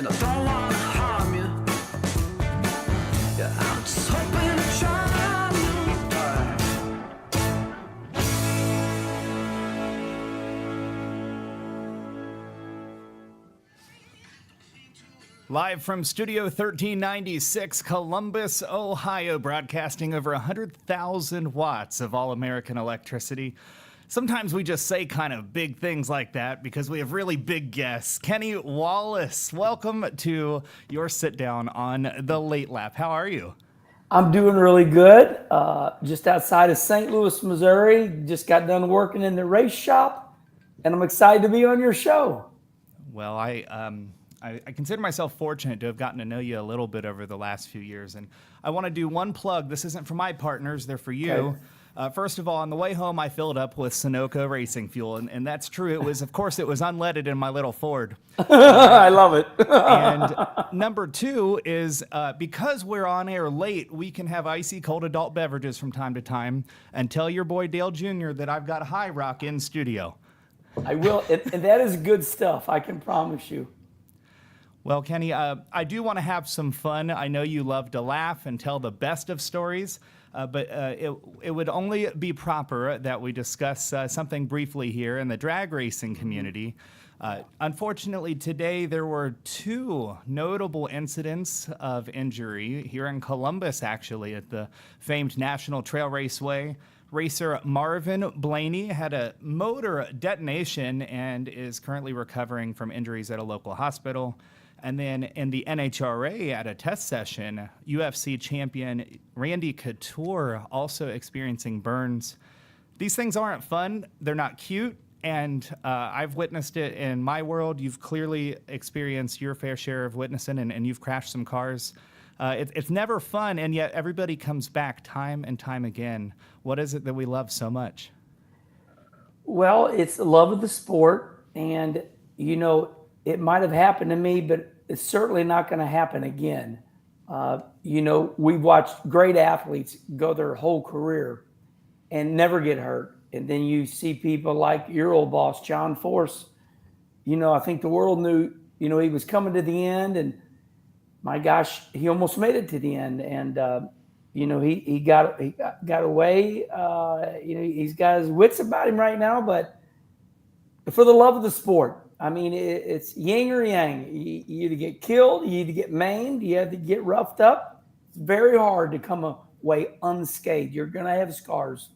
and I don't want to harm you. Yeah, I'm just hoping to try new time. Live from Studio 1396, Columbus, Ohio, broadcasting over 100,000 watts of all-American electricity. Sometimes we just say kind of big things like that because we have really big guests. Kenny Wallace, welcome to your sit-down on the Late Lap. How are you? I'm doing really good. Just outside of St. Louis, Missouri. Just got done working in the race shop, and I'm excited to be on your show. Well, I consider myself fortunate to have gotten to know you a little bit over the last few years, and I want to do one plug. This isn't for my partners, they're for you. Okay. First of all, on the way home, I filled up with Sunoco racing fuel, and that's true. It was unleaded in my little Ford. I love it. And number two is because we're on air late, we can have icy cold adult beverages from time to time, and tell your boy Dale Jr. that I've got High Rock in studio. I will, and that is good stuff, I can promise you. Well, Kenny, I do want to have some fun. I know you love to laugh and tell the best of stories, but it would only be proper that we discuss something briefly here in the drag racing community. Unfortunately, today there were two notable incidents of injury here in Columbus, actually, at the famed National Trail Raceway. Racer Marvin Blaney had a motor detonation and is currently recovering from injuries at a local hospital. And then in the NHRA at a test session, UFC champion Randy Couture also experiencing burns. These things aren't fun. They're not cute. And I've witnessed it in my world. You've clearly experienced your fair share of witnessing, and you've crashed some cars. It's never fun, and yet everybody comes back time and time again. What is it that we love so much? Well, it's the love of the sport, and, you know, it might have happened to me, but it's certainly not going to happen again. You know, we've watched great athletes go their whole career and never get hurt. And then you see people like your old boss, John Force. You know, I think the world knew, you know, he was coming to the end, and my gosh, he almost made it to the end. And, you know, he got away. You know, he's got his wits about him right now, but for the love of the sport, I mean, it's yin or yang. You either get killed, you either get maimed, you have to get roughed up. It's very hard to come away unscathed. You're going to have scars.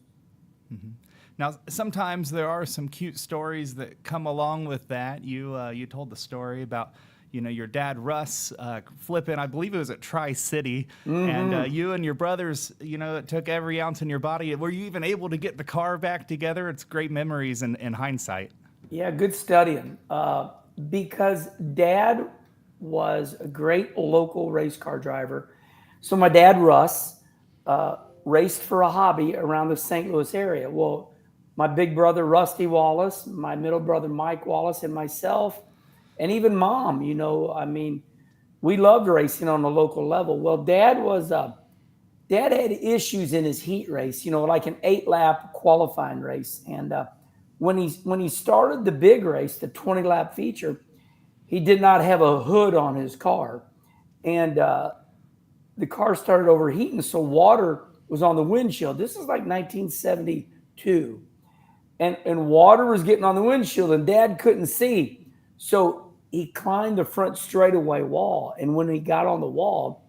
Mm-hmm. Now, sometimes there are some cute stories that come along with that. You told the story about, you know, your dad Russ flipping, I believe it was at Tri-City, and you and your brothers, you know, it took every ounce in your body. Were you even able to get the car back together? It's great memories in hindsight. Yeah, good studying. Because Dad was a great local race car driver. So my dad, Russ, raced for a hobby around the St. Louis area. Well, my big brother, Rusty Wallace, my middle brother, Mike Wallace, and myself, and even Mom, you know, I mean, we loved racing on the local level. Well, Dad had issues in his heat race, you know, like an 8-lap qualifying race. And when he started the big race, the 20-lap feature, he did not have a hood on his car. And the car started overheating, so water was on the windshield. This is like 1972. And water was getting on the windshield, and Dad couldn't see. So he climbed the front straightaway wall. And when he got on the wall,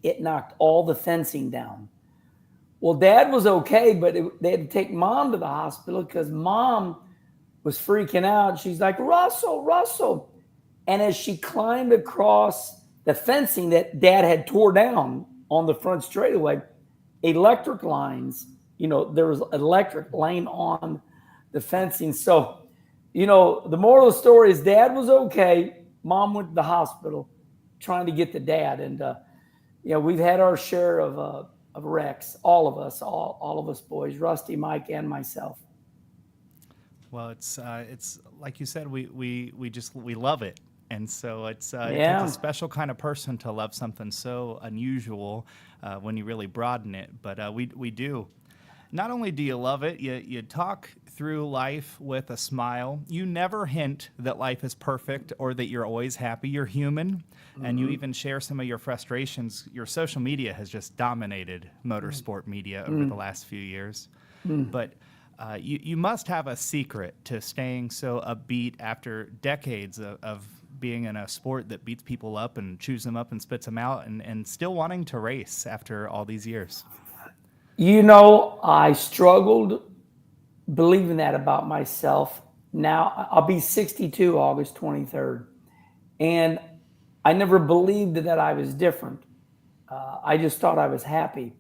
it knocked all the fencing down. Well, Dad was okay, but they had to take Mom to the hospital because Mom was freaking out. She's like, Russell. And as she climbed across the fencing that Dad had tore down on the front straightaway, electric lines, you know, there was electric laying on the fencing. So, you know, the moral of the story is Dad was okay. Mom went to the hospital trying to get to Dad. And, you know, we've had our share of wrecks, all of us boys, Rusty, Mike, and myself. Well, it's like you said, we love it. And so it takes a special kind of person to love something so unusual when you really broaden it. But we do. Not only do you love it, you talk through life with a smile. You never hint that life is perfect or that you're always happy. You're human, and you even share some of your frustrations. Your social media has just dominated motorsport media over the last few years. But you must have a secret to staying so upbeat after decades of being in a sport that beats people up and chews them up and spits them out, and still wanting to race after all these years. You know, I struggled believing that about myself. Now I'll be 62 August 23rd. And I never believed that I was different. I just thought I was happy.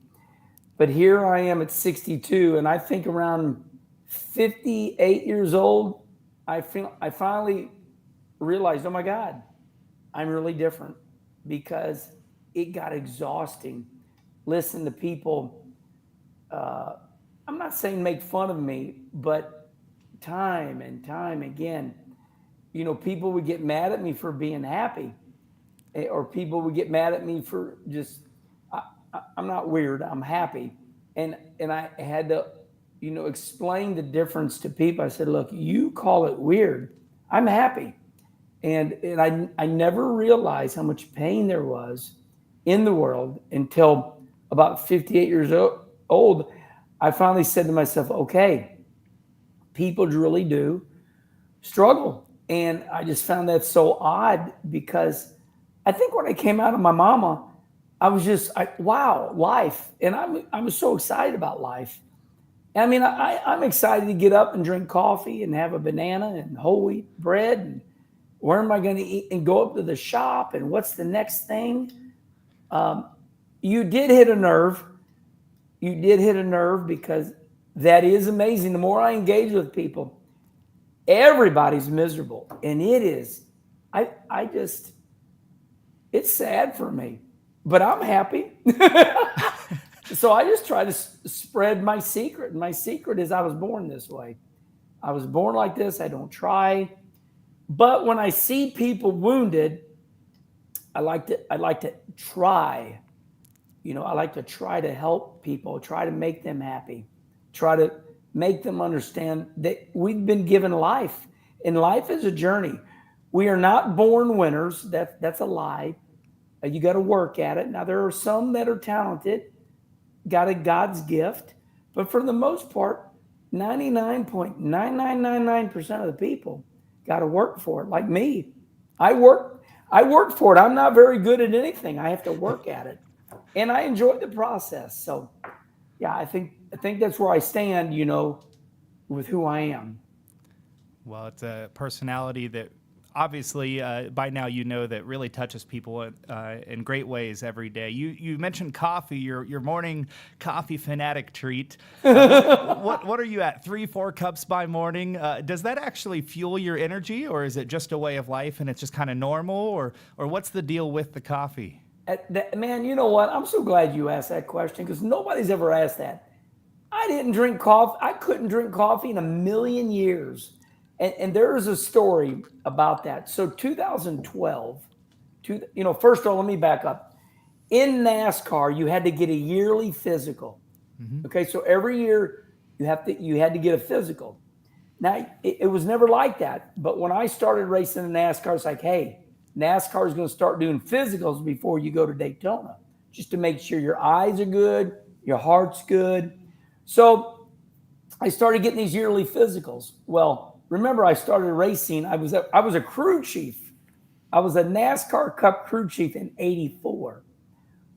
But here I am at 62, and I think around 58 years old, I finally realized, oh my God, I'm really different, because it got exhausting. Listen to people. I'm not saying make fun of me, but time and time again, you know, people would get mad at me for being happy, or people would get mad at me for just, I'm not weird, I'm happy. And I had to, you know, explain the difference to people. I said, look, you call it weird, I'm happy. And I never realized how much pain there was in the world until about 58 years old. I finally said to myself, okay, people really do struggle. And I just found that so odd, because I think when I came out of my mama, I was just, wow, life. And I was so excited about life. I mean, I'm excited to get up and drink coffee and have a banana and whole wheat bread. And where am I going to eat, and go up to the shop, and what's the next thing? You did hit a nerve. You did hit a nerve, because that is amazing. The more I engage with people, everybody's miserable. And it is, it's sad for me, but I'm happy. So I just try to spread my secret. And my secret is I was born this way. I was born like this. I don't try. But when I see people wounded, I like to try. You know, I like to try to help people, try to make them happy, try to make them understand that we've been given life, and life is a journey. We are not born winners. That's a lie. You got to work at it. Now, there are some that are talented, got a God's gift, but for the most part, 99.9999% of the people got to work for it. Like me, I work for it. I'm not very good at anything. I have to work at it, and I enjoy the process. So, yeah, I think that's where I stand, you know, with who I am. Well, it's a personality that obviously by now you know that really touches people in great ways every day. You mentioned coffee, your morning coffee fanatic treat. What are you at, 3-4 cups by morning? Does that actually fuel your energy, or is it just a way of life and it's just kind of normal, or what's the deal with the coffee? Man, you know what? I'm so glad you asked that question, because nobody's ever asked that. I didn't drink coffee. I couldn't drink coffee in a million years. And there is a story about that. So 2012, first of all, let me back up. In NASCAR, you had to get a yearly physical. Mm-hmm. Okay, so every year you had to get a physical. Now, it was never like that. But when I started racing in NASCAR, it's like, hey, NASCAR is going to start doing physicals before you go to Daytona, just to make sure your eyes are good, your heart's good. So I started getting these yearly physicals. Well, remember, I started racing. I was a crew chief. I was a NASCAR Cup crew chief in '84.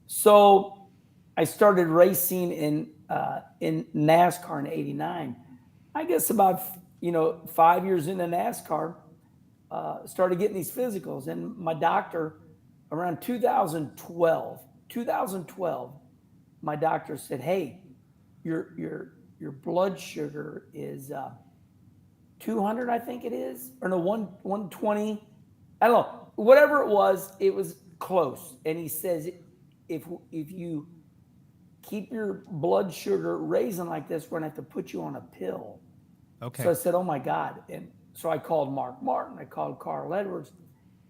So I started racing in NASCAR in '89. I guess about 5 years into NASCAR, started getting these physicals, and my doctor, around 2012, my doctor said, "Hey, your blood sugar is 200, I think it is, or no, 120. I don't know, whatever it was close." And he says, if you keep your blood sugar raising like this, we're gonna have to put you on a pill. Okay. So I said, oh my God. And so I called Mark Martin, I called Carl Edwards.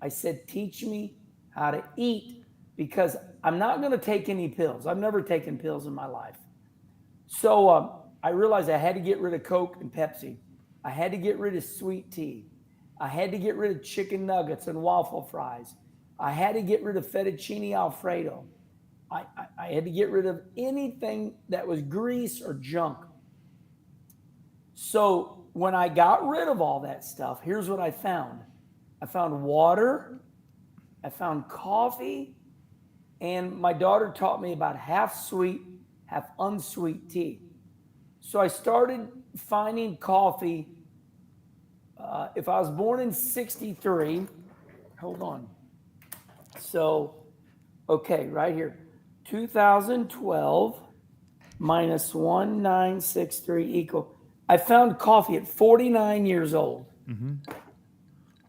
I said, teach me how to eat, because I'm not gonna take any pills. I've never taken pills in my life. So I realized I had to get rid of Coke and Pepsi. I had to get rid of sweet tea. I had to get rid of chicken nuggets and waffle fries. I had to get rid of fettuccine Alfredo. I had to get rid of anything that was grease or junk. So when I got rid of all that stuff, here's what I found. I found water, I found coffee, and my daughter taught me about half sweet, half unsweet tea. So I started finding coffee. If I was born in 63, hold on. So, okay, right here. 2012 minus 1963 equal. I found coffee at 49 years old. Mm-hmm.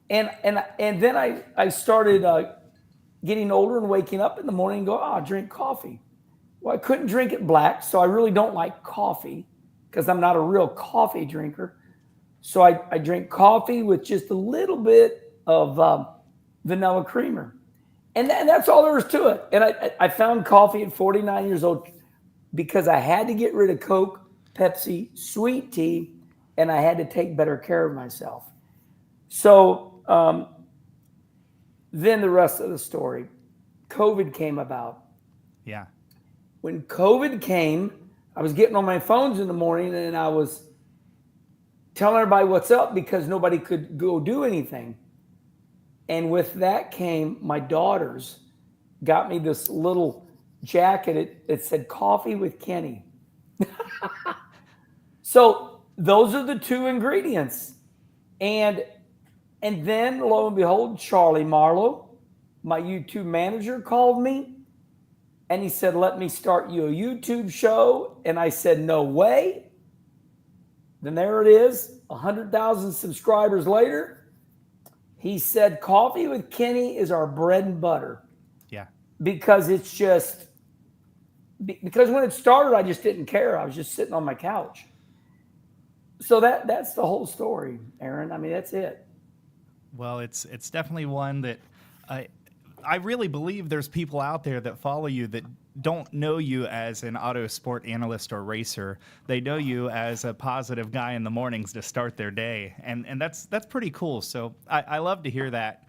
And then I started getting older and waking up in the morning and go, I'll drink coffee. Well, I couldn't drink it black, so I really don't like coffee because I'm not a real coffee drinker. So I drink coffee with just a little bit of vanilla creamer. And that's all there is to it. And I found coffee at 49 years old because I had to get rid of Coke, Pepsi, sweet tea, and I had to take better care of myself. So then the rest of the story, COVID came about. Yeah. When COVID came, I was getting on my phones in the morning and I was telling everybody what's up because nobody could go do anything. And with that came my daughters got me this little jacket. It said coffee with Kenny. So those are the two ingredients. And then lo and behold, Charlie Marlowe, my YouTube manager, called me and he said, let me start you a YouTube show. And I said, no way. Then there it is, 100,000 subscribers later. He said, Coffee with Kenny is our bread and butter. Yeah. Because it's just, because when it started, I just didn't care. I was just sitting on my couch. So that's the whole story, Aaron. I mean, that's it. Well, it's definitely one that I really believe there's people out there that follow you that don't know you as an auto sport analyst or racer. They know you as a positive guy in the mornings to start their day. And that's pretty cool. So I love to hear that.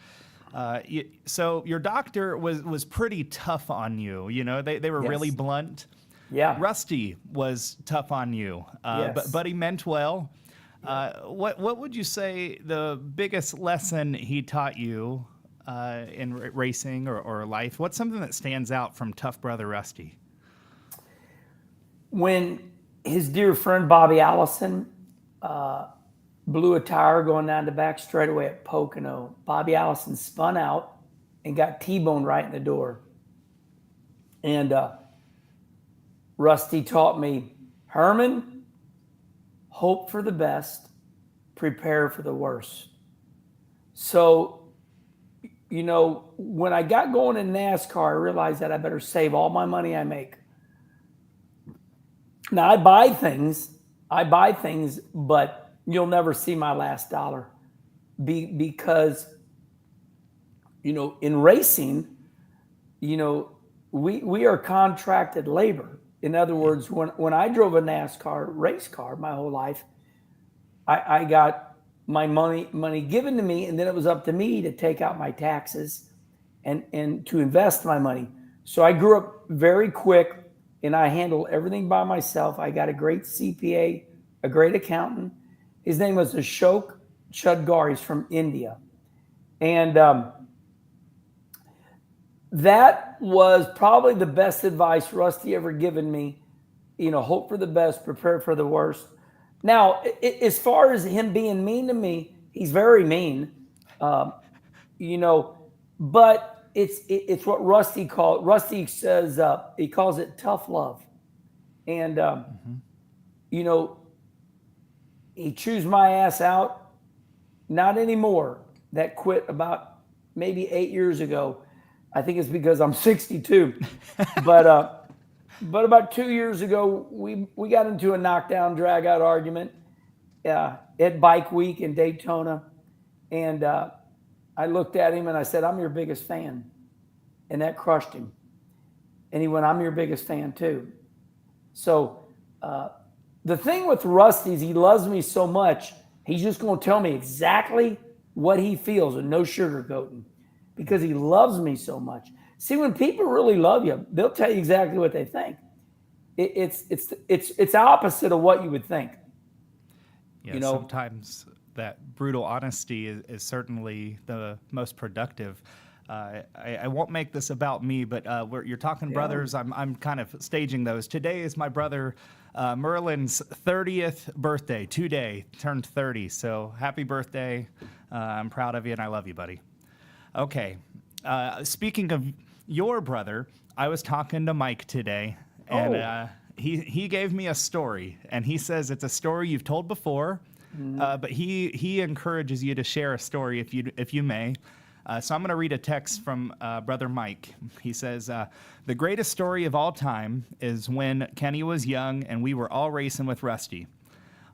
So your doctor was pretty tough on you. You know, they were really blunt. Yeah. Rusty was tough on you, but he meant well. What would you say the biggest lesson he taught you in racing or life? What's something that stands out from Tough Brother Rusty? When his dear friend Bobby Allison blew a tire going down the back straightaway at Pocono, Bobby Allison spun out and got T-boned right in the door. And Rusty taught me, Herman, hope for the best, prepare for the worst. So, you know, when I got going in NASCAR, I realized that I better save all my money I make. Now, I buy things, but you'll never see my last dollar. Because, you know, in racing, you know, we are contracted labor. In other words, when I drove a NASCAR race car my whole life, I got my money given to me, and then it was up to me to take out my taxes and to invest my money. So I grew up very quick, and I handled everything by myself. I got a great CPA, a great accountant. His name was Ashok Chudgar. He's from India. And that was probably the best advice Rusty ever given me. You know, hope for the best, prepare for the worst. Now, as far as him being mean to me, he's very mean, you know, but it's what Rusty says, he calls it tough love. And, you know, he chews my ass out. Not anymore. That quit about maybe 8 years ago. I think it's because I'm 62. But about 2 years ago, we got into a knockdown, drag-out argument at Bike Week in Daytona. And I looked at him and I said, I'm your biggest fan. And that crushed him. And he went, I'm your biggest fan too. So the thing with Rusty is he loves me so much He's just going to tell me exactly what he feels and no sugarcoating because he loves me so much. See, when people really love you, they'll tell you exactly what they think. It's opposite of what you would think. Yeah, You know, sometimes that brutal honesty is certainly the most productive. I won't make this about me, but you're talking brothers. I'm kind of staging those. Today is my brother Merlin's 30th birthday. Today turned 30. So happy birthday! I'm proud of you and I love you, buddy. Okay. Speaking of your brother, I was talking to Mike today, and he gave me a story, and he says it's a story you've told before, but he encourages you to share a story if you may. So I'm going to read a text from Brother Mike. He says, the greatest story of all time is when Kenny was young and we were all racing with Rusty.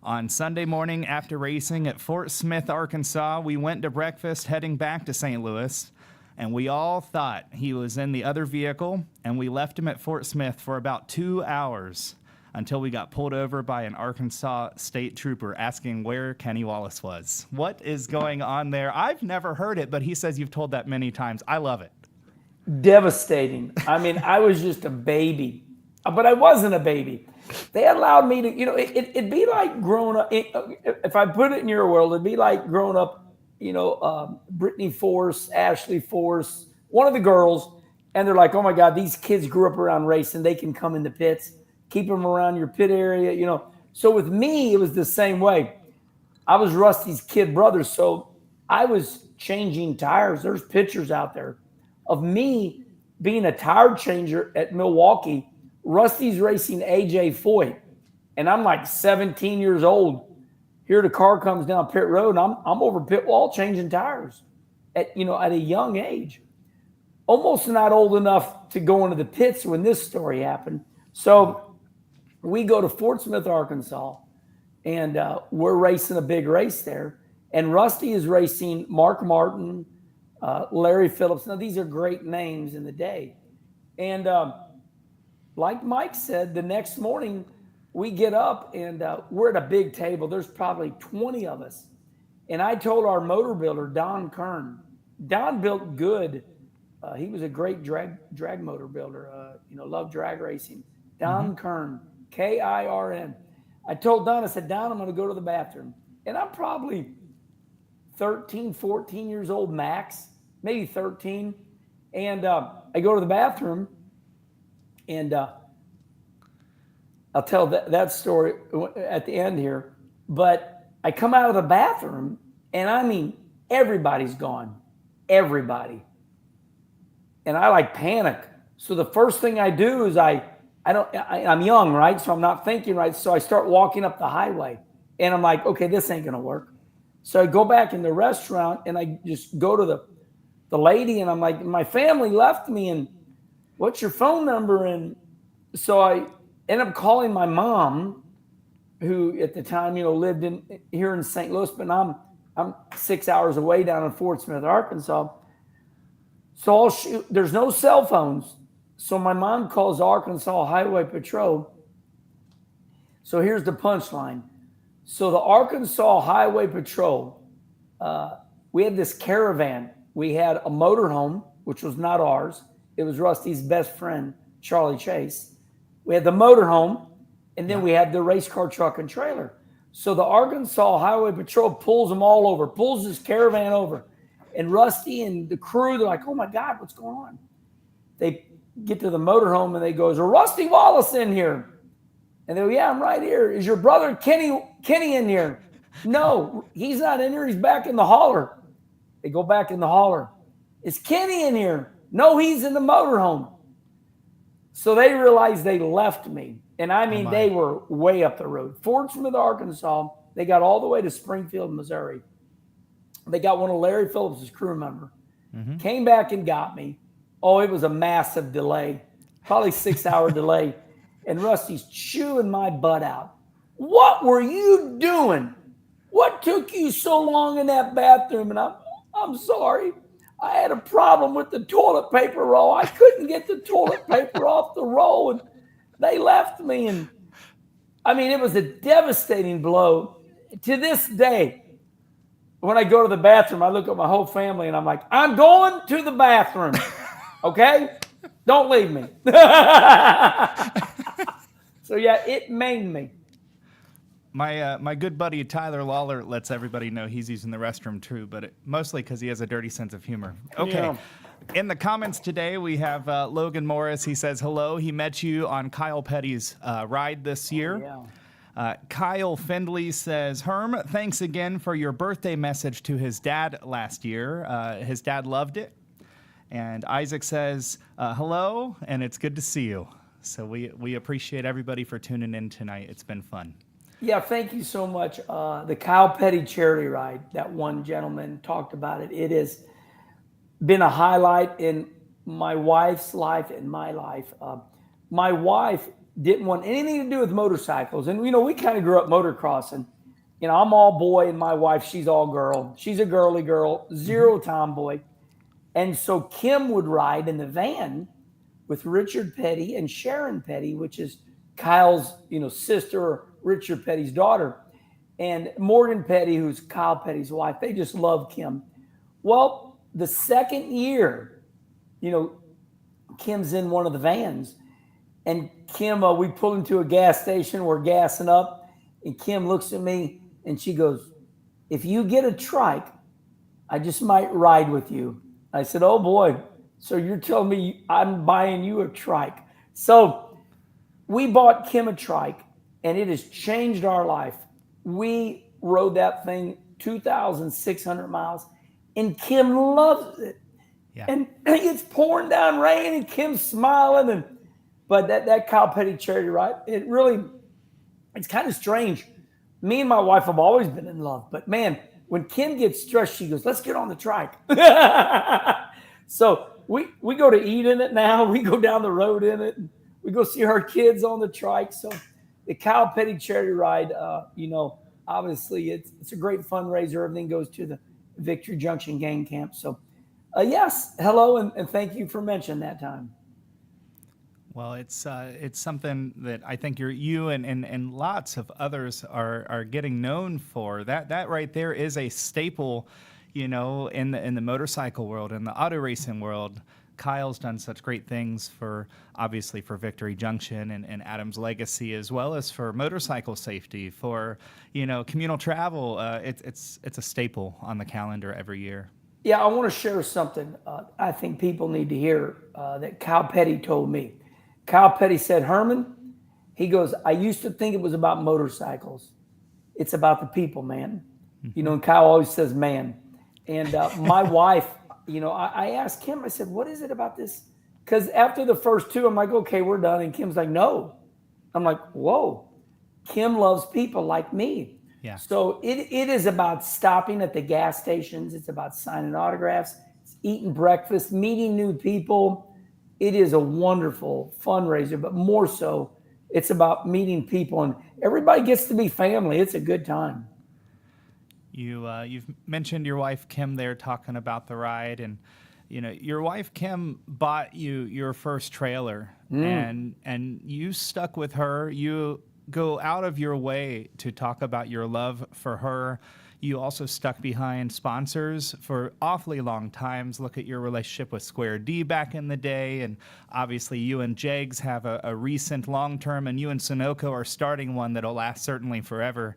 On Sunday morning after racing at Fort Smith, Arkansas, we went to breakfast heading back to St. Louis, and we all thought he was in the other vehicle, and we left him at Fort Smith for about 2 hours until we got pulled over by an Arkansas state trooper asking where Kenny Wallace was. What is going on there? I've never heard it, but he says you've told that many times. I love it. devastating. I mean, I was just a baby, but I wasn't a baby. They allowed me to, it'd be like growing up. If I put it in your world, it'd be like growing up, Brittany Force, Ashley Force, one of the girls, and they're like, oh my God, these kids grew up around racing. They can come in the pits, keep them around your pit area, So with me, it was the same way. I was Rusty's kid brother, so I was changing tires. There's pictures out there of me being a tire changer at Milwaukee. Rusty's racing AJ Foyt, and I'm like 17 years old. Here the car comes down pit road, and I'm over pit wall changing tires at a young age. Almost not old enough to go into the pits when this story happened. So we go to Fort Smith, Arkansas, and we're racing a big race there. And Rusty is racing Mark Martin, Larry Phillips. Now, these are great names in the day. And like Mike said, the next morning we get up and we're at a big table. There's probably 20 of us. And I told our motor builder, Don Kern. Don built good. He was a great drag motor builder, loved drag racing. Don Kern, Kirn. I told Don, I said, Don, I'm going to go to the bathroom. And I'm probably 13, 14 years old max, maybe 13. And I go to the bathroom, and I'll tell that story at the end here. But I come out of the bathroom, and I mean, everybody's gone. Everybody. And I panic. So the first thing I do is I'm young, right? So I'm not thinking right. So I start walking up the highway, and I'm like, okay, this ain't going to work. So I go back in the restaurant, and I just go to the lady, and I'm like, my family left me, and what's your phone number? And so I end up calling my mom, who at the time, lived here in St. Louis, but I'm 6 hours away down in Fort Smith, Arkansas. So there's no cell phones. So my mom calls Arkansas Highway Patrol. So here's the punchline. So the Arkansas Highway Patrol, we had this caravan. We had a motorhome, which was not ours. It was Rusty's best friend, Charlie Chase. We had the motorhome, and then we had the race car, truck, and trailer. So the Arkansas Highway Patrol pulls them all over, pulls this caravan over. And Rusty and the crew, they're like, oh my God, what's going on? They get to the motorhome, and they go, is Rusty Wallace in here? And they go, yeah, I'm right here. Is your brother Kenny in here? No, he's not in here. He's back in the hauler. They go back in the hauler. Is Kenny in here? No, he's in the motorhome. So they realized they left me. And I mean, they were way up the road. Fort Smith, Arkansas. They got all the way to Springfield, Missouri. They got one of Larry Phillips' crew member. Came back and got me. Oh, it was a massive delay. Probably 6-hour delay. And Rusty's chewing my butt out. What were you doing? What took you so long in that bathroom? And I'm sorry. I had a problem with the toilet paper roll. I couldn't get the toilet paper off the roll, and they left me. And I mean, it was a devastating blow. to this day, when I go to the bathroom, I look at my whole family and I'm like, I'm going to the bathroom. Okay? Don't leave me. So yeah, it maimed me. My good buddy Tyler Lawler lets everybody know he's using the restroom too, but mostly because he has a dirty sense of humor. Okay. Yeah. In the comments today, we have Logan Morris. He says, hello. He met you on Kyle Petty's ride this year. Yeah. Kyle Findley says, Herm, thanks again for your birthday message to his dad last year. His dad loved it. And Isaac says, hello, and it's good to see you. So we appreciate everybody for tuning in tonight. It's been fun. Yeah, thank you so much. The Kyle Petty charity ride, that one gentleman talked about it. It has been a highlight in my wife's life and my life. My wife didn't want anything to do with motorcycles. And, we kind of grew up motocrossing. I'm all boy and my wife, she's all girl. She's a girly girl, zero tomboy. And so Kim would ride in the van with Richard Petty and Sharon Petty, which is Kyle's, sister, or Richard Petty's daughter, and Morgan Petty, who's Kyle Petty's wife. They just love Kim. Well, the second year, Kim's in one of the vans, and Kim, we pull into a gas station, we're gassing up, and Kim looks at me and she goes, if you get a trike, I just might ride with you. I said, oh boy, so you're telling me I'm buying you a trike. So we bought Kim a trike, and it has changed our life. We rode that thing 2,600 miles, and Kim loves it. Yeah. And it's pouring down rain, and Kim's smiling. But that Kyle Petty charity ride, it's kind of strange. Me and my wife have always been in love, but man, when Kim gets stressed, she goes, let's get on the trike. So we go to eat in it now. We go down the road in it. And we go see our kids on the trike. So the Kyle Petty charity ride, obviously it's a great fundraiser. Everything goes to the Victory Junction Gang Camp. So yes, hello, and thank you for mentioning that time. Well, it's something that I think you and lots of others are getting known for. That right there is a staple, in the motorcycle world, in the auto racing world. Kyle's done such great things obviously for Victory Junction and Adam's legacy, as well as for motorcycle safety, for communal travel. It's a staple on the calendar every year. Yeah, I want to share something I think people need to hear that Kyle Petty told me. Kyle Petty said, Herman, he goes, I used to think it was about motorcycles. It's about the people, man. Mm-hmm. And Kyle always says, man. And my wife, I asked Kim, I said, what is it about this? Because after the first two, I'm like, okay, we're done. And Kim's like, no. I'm like, whoa. Kim loves people like me. Yeah. So it is about stopping at the gas stations. It's about signing autographs. It's eating breakfast, meeting new people. It is a wonderful fundraiser, but more so, it's about meeting people, and everybody gets to be family. It's a good time. You've mentioned your wife Kim there talking about the ride, and your wife Kim bought you your first trailer, and you stuck with her. You go out of your way to talk about your love for her. You also stuck behind sponsors for awfully long times. Look at your relationship with Square D back in the day. And obviously you and Jags have a recent long-term, and you and Sunoco are starting one that'll last certainly forever.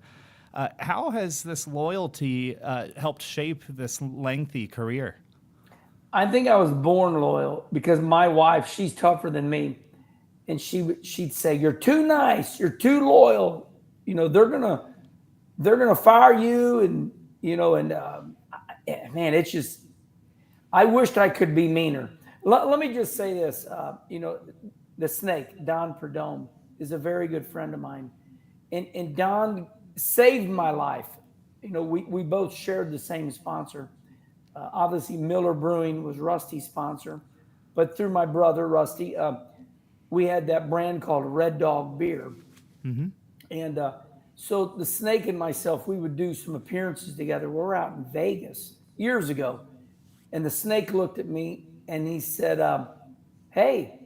How has this loyalty helped shape this lengthy career? I think I was born loyal because my wife, she's tougher than me. And she'd say, you're too nice. You're too loyal. They're gonna fire you, and man, it's just. I wished I could be meaner. Let me just say this. The Snake, Don Perdome, is a very good friend of mine, and Don saved my life. We both shared the same sponsor. Obviously, Miller Brewing was Rusty's sponsor, but through my brother Rusty, we had that brand called Red Dog Beer, and. So the Snake and myself, we would do some appearances together. We're out in Vegas years ago. And the Snake looked at me and he said, hey,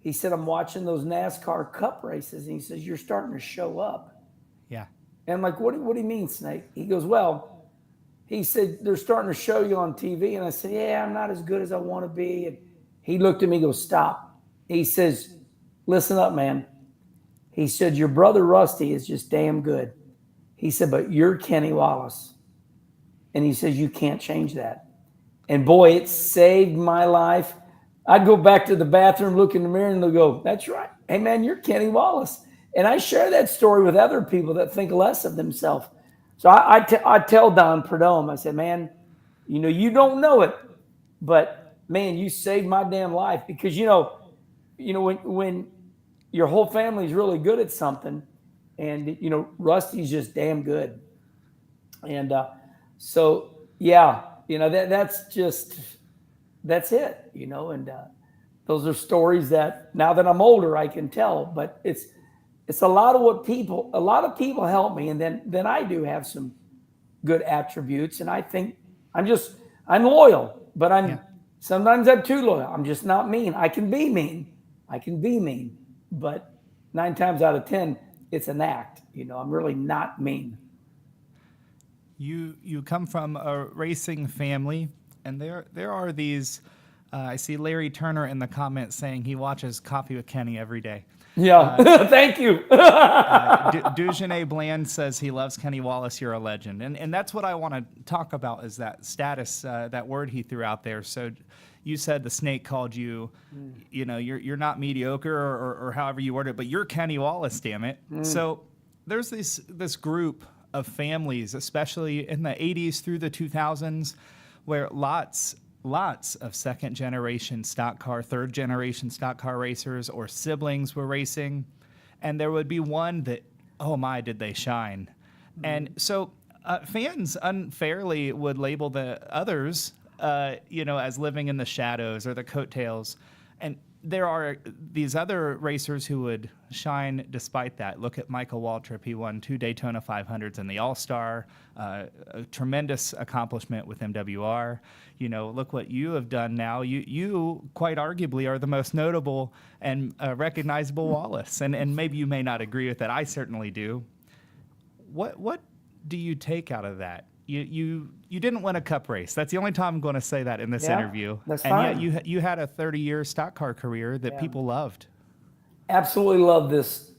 I'm watching those NASCAR Cup races. And he says, you're starting to show up. Yeah. And I'm like, what do you mean, Snake? He goes, well, he said, they're starting to show you on TV. And I said, yeah, I'm not as good as I want to be. And he looked at me and goes, stop. He says, listen up, man. He said, your brother Rusty is just damn good. He said, but you're Kenny Wallace. And he says, you can't change that. And boy, it saved my life. I'd go back to the bathroom, look in the mirror, and they'll go, that's right. Hey, man, you're Kenny Wallace. And I share that story with other people that think less of themselves. So I tell Don Perdome, I said, man, you don't know it, but, man, you saved my damn life. Because, when your whole family's really good at something, and, Rusty's just damn good. And so, yeah, that's it, and those are stories that now that I'm older, I can tell, but it's a lot of people help me. And then I do have some good attributes. And I think I'm loyal, but sometimes I'm too loyal. I'm just not mean. I can be mean, but 9 times out of 10, it's an act. I'm really not mean. You come from a racing family, and there are these. I see Larry Turner in the comments saying he watches Coffee with Kenny every day. Yeah, thank you. Dujanet Bland says he loves Kenny Wallace. You're a legend, and that's what I want to talk about is that status, that word he threw out there. So, you said the Snake called you, you're not mediocre or however you word it, but you're Kenny Wallace, damn it. So there's this group of families, especially in the 80s through the 2000s, where lots of second-generation stock car, third-generation stock car racers or siblings were racing, and there would be one that, oh my, did they shine. And so fans unfairly would label the others, as living in the shadows or the coattails. And there are these other racers who would shine despite that. Look at Michael Waltrip. He won 2 Daytona 500s in the All-Star, a tremendous accomplishment with MWR. Look what you have done now. You quite arguably are the most notable and recognizable Wallace. And maybe you may not agree with that. I certainly do. What do you take out of that? You didn't win a cup race. That's the only time I'm going to say that in this interview. That's and fine. yet you had a 30-year stock car career that people loved. Absolutely love this.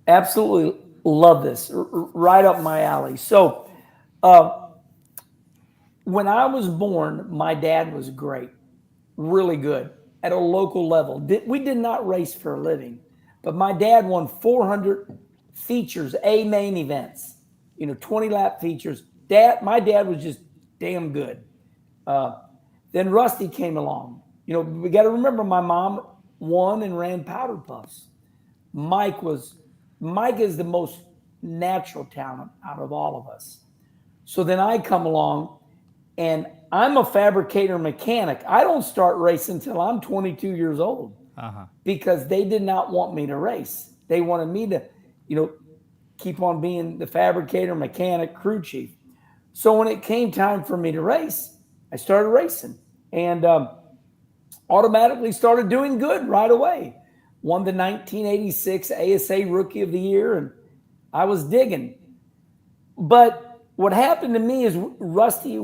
Absolutely love this. Right up my alley. So, when I was born, my dad was great, really good at a local level. We did not race for a living, but my dad won 400 features, main events. 20-lap features. My dad was just damn good. Then Rusty came along. We got to remember my mom won and ran powder puffs. Mike is the most natural talent out of all of us. So then I come along, and I'm a fabricator mechanic. I don't start racing until I'm 22 years old because they did not want me to race. They wanted me to, keep on being the fabricator, mechanic, crew chief. So when it came time for me to race, I started racing and automatically started doing good right away. Won the 1986 ASA Rookie of the Year, and I was digging. But what happened to me is Rusty,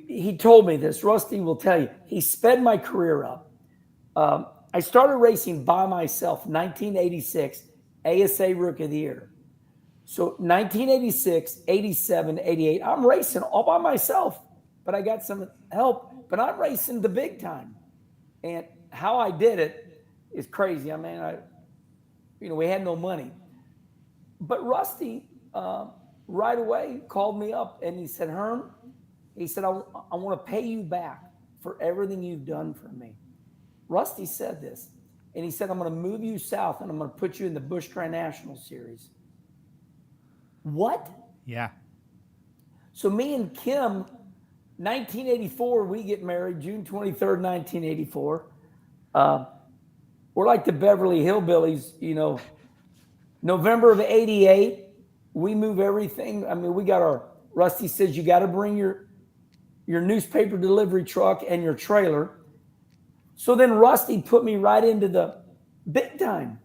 he told me this, Rusty will tell you, he sped my career up. I started racing by myself, 1986 ASA Rookie of the Year. So 1986, 87, 88, I'm racing all by myself, but I got some help, but I'm racing the big time. And how I did it is crazy. I mean, we had no money. But Rusty right away called me up and he said, Herm, he said, I want to pay you back for everything you've done for me. Rusty said this, and he said, I'm going to move you south and I'm going to put you in the Busch Tri-National Series. What? Yeah. So me and Kim, 1984, we get married, June 23rd, 1984. We're like the Beverly Hillbillies, November of 88, we move everything. I mean, Rusty says, you got to bring your newspaper delivery truck and your trailer. So then Rusty put me right into the big time.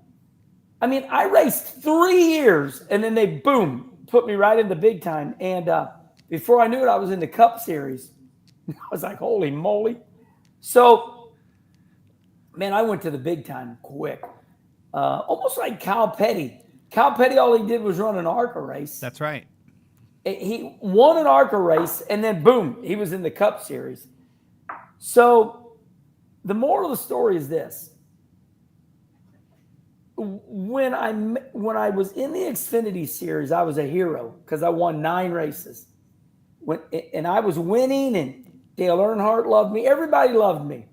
I mean, I raced 3 years and then they, boom, put me right in the big time. And before I knew it, I was in the Cup Series. I was like, holy moly. So, man, I went to the big time quick. Almost like Kyle Petty. Kyle Petty, all he did was run an ARCA race. That's right. He won an ARCA race, and then boom, he was in the Cup Series. So the moral of the story is this. When I was in the Xfinity Series, I was a hero because I won 9 races. And I was winning, and Dale Earnhardt loved me. Everybody loved me.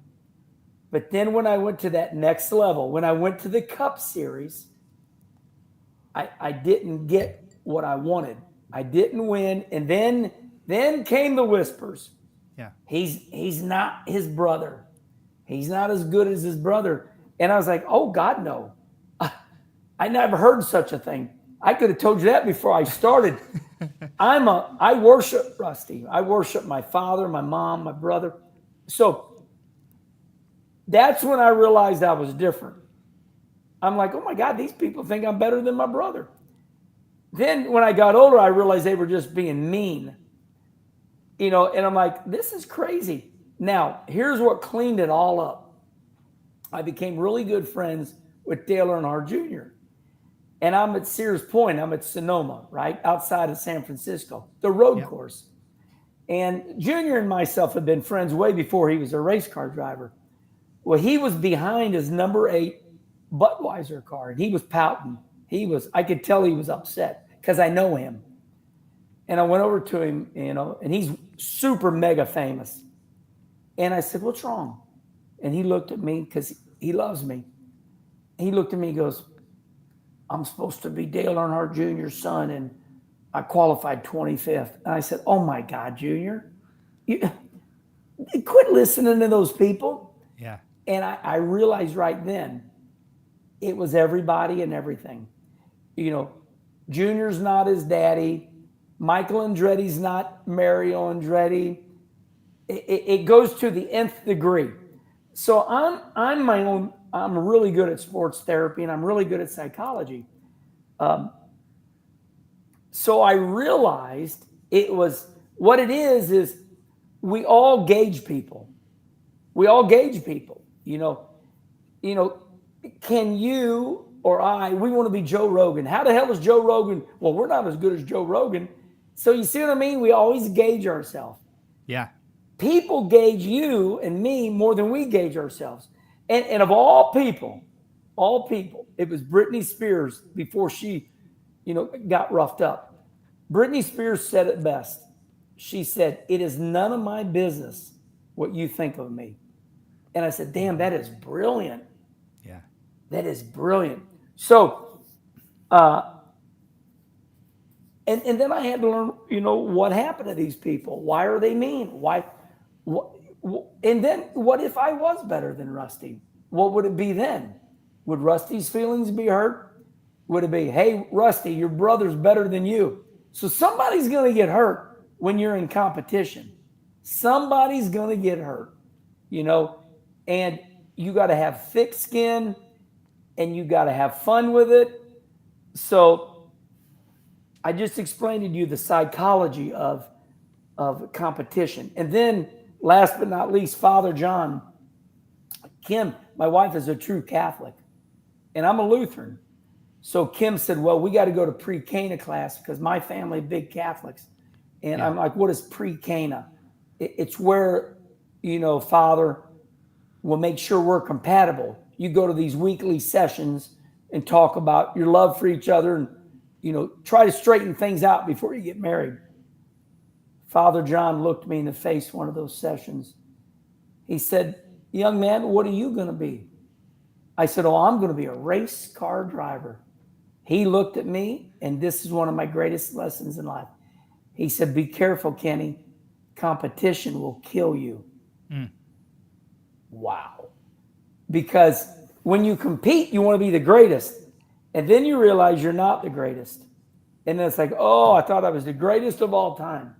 But then when I went to that next level, when I went to the Cup Series, I didn't get what I wanted. I didn't win. And then came the whispers. Yeah. He's not his brother. He's not as good as his brother. And I was like, oh, God, no. I never heard such a thing. I could have told you that before I started. I worship Rusty. I worship my father, my mom, my brother. So that's when I realized I was different. I'm like, oh my God, these people think I'm better than my brother. Then when I got older, I realized they were just being mean. And I'm like, this is crazy. Now, here's what cleaned it all up. I became really good friends with Dale Earnhardt Jr. And I'm at Sears Point. I'm at Sonoma, right outside of San Francisco, the road course. And Junior and myself had been friends way before he was a race car driver. Well, he was behind his number 8 Budweiser car, and he was pouting. I could tell he was upset because I know him. And I went over to him, and he's super mega famous. And I said, what's wrong? And he looked at me because he loves me. He looked at me and goes, I'm supposed to be Dale Earnhardt Jr.'s son, and I qualified 25th. And I said, oh, my God, Junior, quit listening to those people. Yeah. And I realized right then it was everybody and everything. Junior's not his daddy. Michael Andretti's not Mario Andretti. It goes to the nth degree. So I'm my own. I'm really good at sports therapy, and I'm really good at psychology. So I realized it was what it is we all gauge people. We all gauge people. Can you or we want to be Joe Rogan. How the hell is Joe Rogan? Well, we're not as good as Joe Rogan. So you see what I mean? We always gauge ourselves. Yeah. People gauge you and me more than we gauge ourselves. And of all people, it was Britney Spears before she, got roughed up. Britney Spears said it best. She said, it is none of my business what you think of me. And I said, damn, that is brilliant. Yeah. That is brilliant. So, and then I had to learn, what happened to these people? Why are they mean? And then what if I was better than Rusty? What would it be then? Would Rusty's feelings be hurt? Would it be, hey, Rusty, your brother's better than you? So somebody's going to get hurt when you're in competition. Somebody's going to get hurt, and you got to have thick skin and you got to have fun with it. So I just explained to you the psychology of competition. And then last but not least, Father John, Kim, my wife is a true Catholic, and I'm a Lutheran. So Kim said, well, we got to go to pre-Cana class because my family big Catholics. And I'm like, what is pre-Cana? It's where, Father will make sure we're compatible. You go to these weekly sessions and talk about your love for each other and, try to straighten things out before you get married. Father John looked me in the face one of those sessions. He said, young man, what are you going to be? I said, oh, I'm going to be a race car driver. He looked at me, and this is one of my greatest lessons in life. He said, be careful, Kenny. Competition will kill you. Mm. Wow. Because when you compete, you want to be the greatest. And then you realize you're not the greatest. And then it's like, oh, I thought I was the greatest of all time.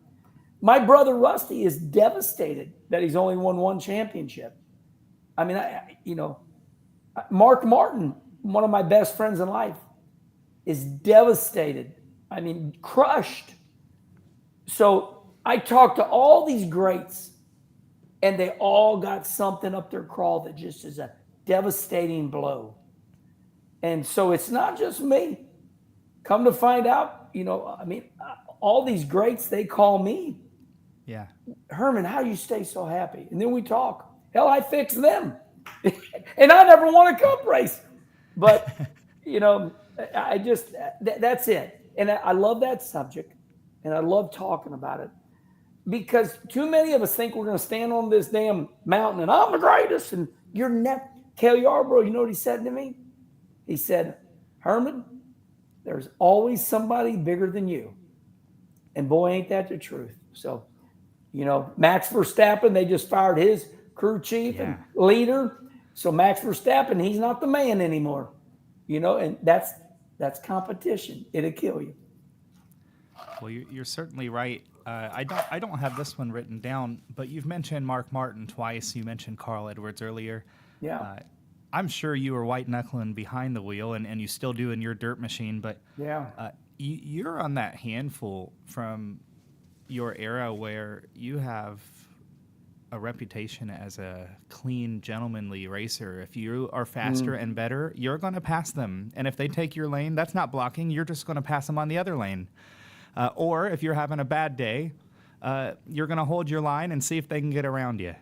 My brother Rusty is devastated that he's only won one championship. I mean, Mark Martin, one of my best friends in life, is devastated. I mean, crushed. So I talked to all these greats, and they all got something up their crawl that just is a devastating blow. And so it's not just me. Come to find out, I mean, all these greats, they call me, Yeah. Herman, how do you stay so happy? And then we talk. Hell, I fix them. And I never won a cup race. But, I just, that's it. And I love that subject. And I love talking about it. Because too many of us think we're going to stand on this damn mountain and I'm the greatest. And you're never. Cale Yarborough, you know what he said to me? He said, Herman, there's always somebody bigger than you. And boy, ain't that the truth. So, Max Verstappen, they just fired his crew chief and leader. So Max Verstappen, he's not the man anymore. And that's competition. It'll kill you. Well, you're certainly right. I don't have this one written down, but you've mentioned Mark Martin twice. You mentioned Carl Edwards earlier. Yeah. I'm sure you were white knuckling behind the wheel, and you still do in your dirt machine. But you're on that handful from your era where you have a reputation as a clean, gentlemanly racer. If you are faster and better, you're going to pass them. And if they take your lane, that's not blocking. You're just going to pass them on the other lane. Or if you're having a bad day, you're going to hold your line and see if they can get around you.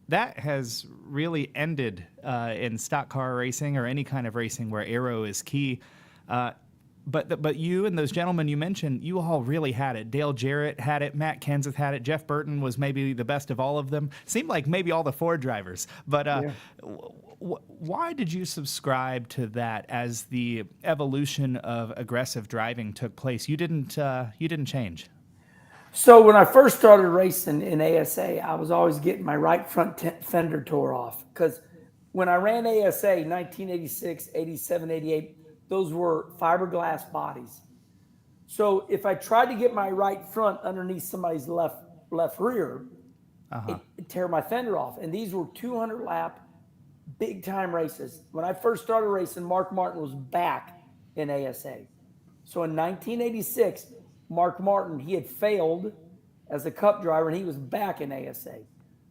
That has really ended in stock car racing or any kind of racing where aero is key. But you and those gentlemen you mentioned, you all really had it. Dale Jarrett had it. Matt Kenseth had it. Jeff Burton was maybe the best of all of them. Seemed like maybe all the Ford drivers. But why did you subscribe to that as the evolution of aggressive driving took place? You didn't change. So when I first started racing in ASA, I was always getting my right front fender tore off. Because when I ran ASA 1986, 87, 88, those were fiberglass bodies. So if I tried to get my right front underneath somebody's left rear, it'd tear my fender off. And these were 200 lap, big time races. When I first started racing, Mark Martin was back in ASA. So in 1986, Mark Martin, he had failed as a cup driver and he was back in ASA.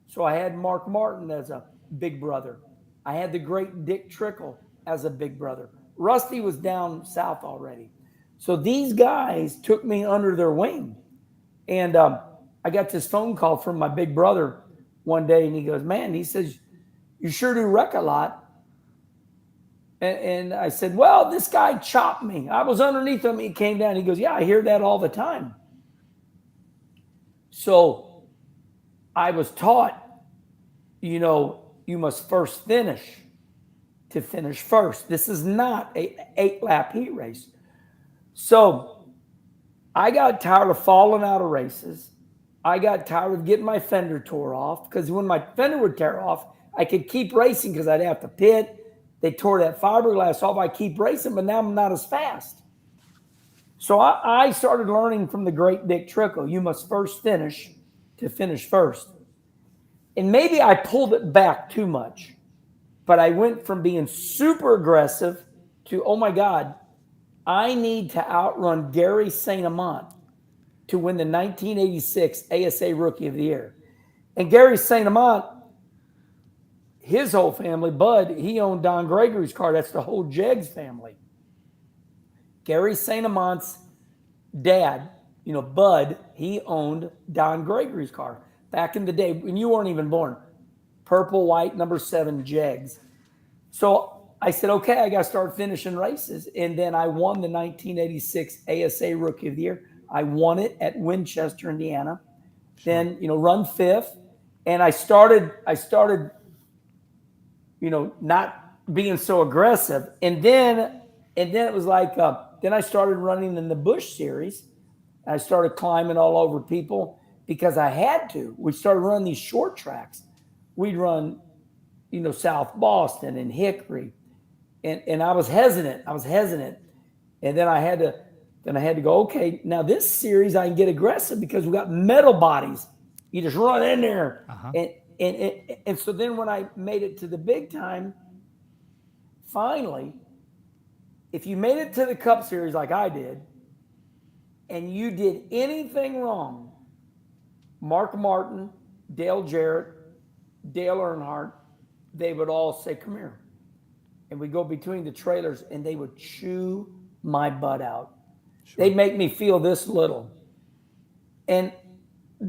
So I had Mark Martin as a big brother. I had the great Dick Trickle as a big brother. Rusty was down south already. So these guys took me under their wing. And I got this phone call from my big brother one day and he goes, man, he says, you sure do wreck a lot. And I said, well, this guy chopped me. I was underneath him. He came down. He goes, yeah, I hear that all the time. So I was taught, you must first finish to finish first. This is not an 8-lap heat race. So I got tired of falling out of races. I got tired of getting my fender tore off because when my fender would tear off, I could keep racing because I'd have to pit. They tore that fiberglass off. I keep racing, but now I'm not as fast. So I started learning from the great Dick Trickle. You must first finish to finish first. And maybe I pulled it back too much, but I went from being super aggressive to, oh my God, I need to outrun Gary St. Amant to win the 1986 ASA Rookie of the Year. And Gary St. Amant, his whole family, Bud, he owned Don Gregory's car. That's the whole Jegs family. Gary St. Amant's dad, Bud, he owned Don Gregory's car. Back in the day, when you weren't even born. Purple, white, number 7 Jegs. So I said, okay, I got to start finishing races. And then I won the 1986 ASA Rookie of the Year. I won it at Winchester, Indiana. Sure. Then, run 5th. And I started not being so aggressive. And then it was like, then I started running in the Busch Series. I started climbing all over people because I had to. We started running these short tracks. We'd run, South Boston and Hickory. And I was hesitant. And then I had to go, okay, now this series I can get aggressive because we got metal bodies. You just run in there. And so then when I made it to the big time, finally, if you made it to the Cup Series like I did, and you did anything wrong, Mark Martin, Dale Jarrett, Dale Earnhardt, they would all say, come here. And we go between the trailers and they would chew my butt out. Sure. They'd make me feel this little. And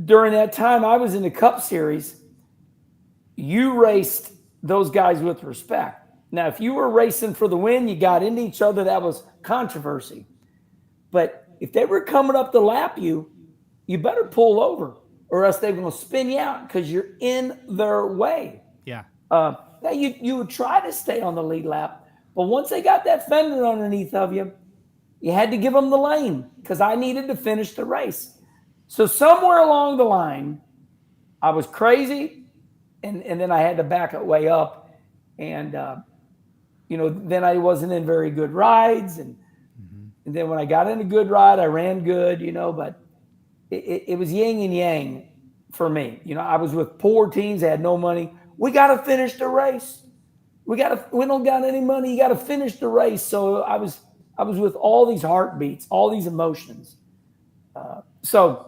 during that time I was in the Cup Series, you raced those guys with respect. Now, if you were racing for the win, you got into each other, that was controversy. But if they were coming up to lap you, you better pull over or else they're going to spin you out because you're in their way. Yeah. Now you would try to stay on the lead lap, but once they got that fender underneath of you, you had to give them the lane because I needed to finish the race. So somewhere along the line, I was crazy, and then I had to back it way up. And, then I wasn't in very good rides. And then when I got in a good ride, I ran good, but it was yin and yang for me. I was with poor teams that had no money. We got to finish the race. We don't got any money. You got to finish the race. So I was with all these heartbeats, all these emotions. That's the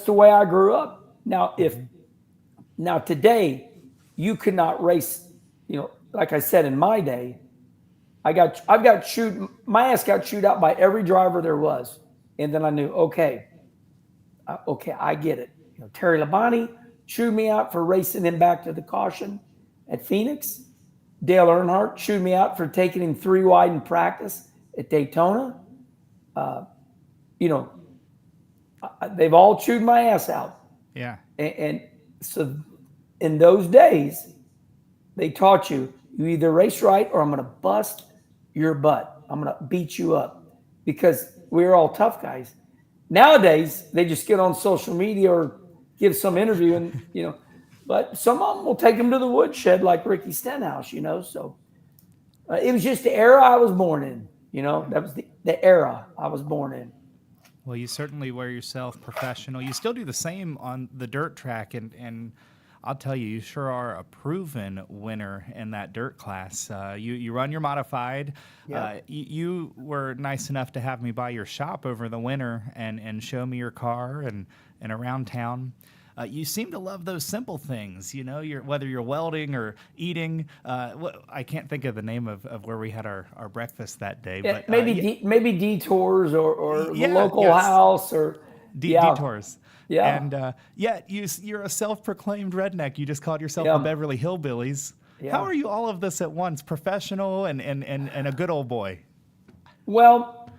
way I grew up. Now today, you could not race, like I said, in my day, my ass got chewed out by every driver there was. And then I knew, okay, I get it. Terry Labonte chewed me out for racing him back to the caution at Phoenix. Dale Earnhardt chewed me out for taking him 3 wide in practice at Daytona. They've all chewed my ass out. Yeah. And so in those days, they taught you either race right or I'm going to bust your butt. I'm going to beat you up because we were all tough guys. Nowadays, they just get on social media or give some interview and, but some of them will take them to the woodshed like Ricky Stenhouse, So it was just the era I was born in, That was the era I was born in. Well, you certainly wear yourself professional. You still do the same on the dirt track, and I'll tell you, you sure are a proven winner in that dirt class. You run your modified. Yeah. You were nice enough to have me by your shop over the winter and show me your car and around town. You seem to love those simple things, whether you're welding or eating. I can't think of the name of where we had our breakfast that day. Yeah, but maybe Detours or the local yes. house or Detours. Yeah. And you're a self-proclaimed redneck. You just called yourself a Beverly Hillbillies. Yeah. How are you all of this at once, professional and a good old boy? Well,